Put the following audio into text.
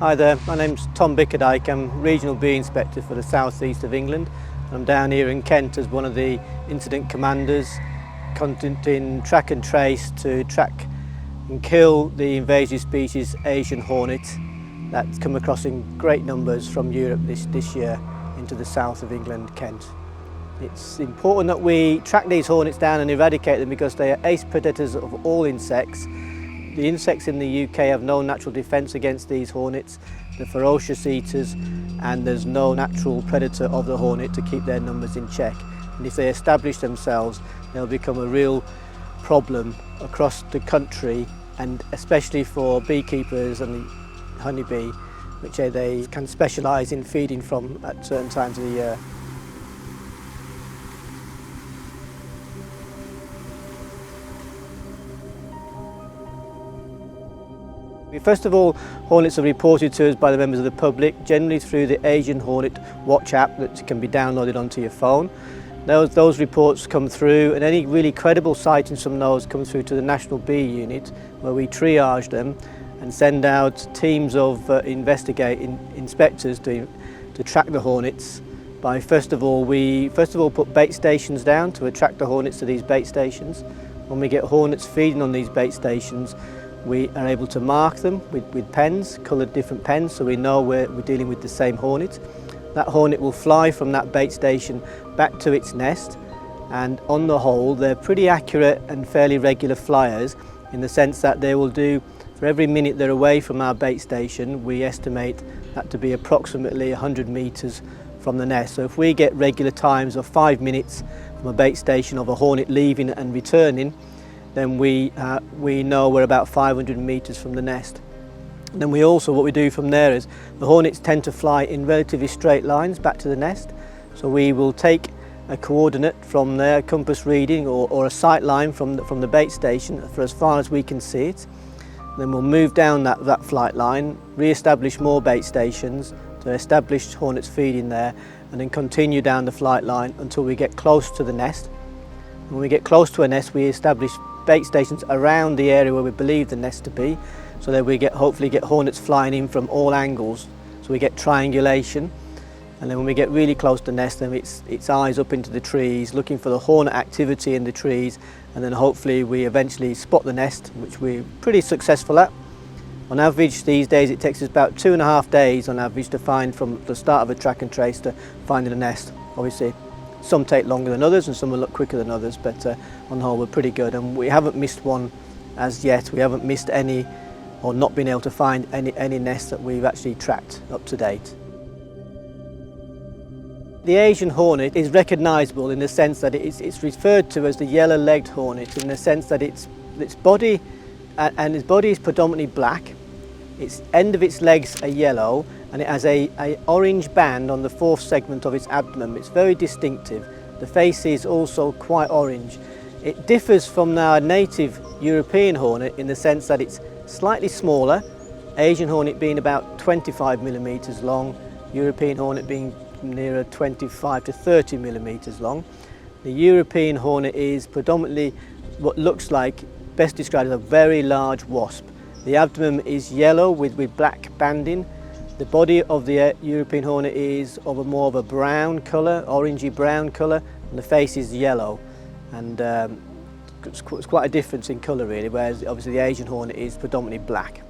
Hi there, my name's Tom Bickerdike. I'm Regional Bee Inspector for the South East of England. I'm down here in Kent as one of the incident commanders, conducting track and trace to track and kill the invasive species Asian hornet that's come across in great numbers from Europe this year into the south of England, Kent. It's important that we track these hornets down and eradicate them because they are ace predators of all insects. The insects in the UK have no natural defence against these hornets. They're ferocious eaters and there's no natural predator of the hornet to keep their numbers in check. And if they establish themselves, they'll become a real problem across the country, and especially for beekeepers and the honeybee, which they can specialise in feeding from at certain times of the year. First of all, hornets are reported to us by the members of the public, generally through the Asian Hornet Watch app that can be downloaded onto your phone. Those reports come through, and any really credible sightings from those come through to the National Bee Unit, where we triage them and send out teams of inspectors to track the hornets. By first of all put bait stations down to attract the hornets to these bait stations. When we get hornets feeding on these bait stations, we are able to mark them with pens, coloured different pens, so we know we're dealing with the same hornet. That hornet will fly from that bait station back to its nest, and on the whole they're pretty accurate and fairly regular flyers, in the sense that they will do, for every minute they're away from our bait station, we estimate that to be approximately 100 metres from the nest. So if we get regular times of 5 minutes from a bait station of a hornet leaving and returning, then we know we're about 500 metres from the nest. And then what we do from there is, the hornets tend to fly in relatively straight lines back to the nest. So we will take a coordinate from their compass reading or a sight line from the bait station for as far as we can see it. Then we'll move down that flight line, re-establish more bait stations to establish hornets feeding there, and then continue down the flight line until we get close to the nest. When we get close to a nest, we establish bait stations around the area where we believe the nest to be, so that we hopefully get hornets flying in from all angles, so we get triangulation. And then when we get really close to the nest, then it's eyes up into the trees, looking for the hornet activity in the trees, and then hopefully we eventually spot the nest, which we're pretty successful at. On average these days it takes us about 2.5 days on average to find, from the start of a track and trace to finding a nest. Obviously some take longer than others and some will look quicker than others, but on the whole we're pretty good, and we haven't missed one as yet. We haven't missed any, or not been able to find any nests that we've actually tracked up to date. The Asian hornet is recognisable in the sense that it's referred to as the yellow-legged hornet, in the sense that its body is predominantly black. Its end of its legs are yellow, and it has a orange band on the fourth segment of its abdomen. It's very distinctive. The face is also quite orange. It differs from our native European hornet in the sense that it's slightly smaller, Asian hornet being about 25 millimetres long, European hornet being nearer 25 to 30 millimetres long. The European hornet is predominantly what looks like, best described as a very large wasp. The abdomen is yellow with black banding. The body of the European hornet is more of a brown colour, orangey brown colour, and the face is yellow. And it's quite a difference in colour really, whereas obviously the Asian hornet is predominantly black.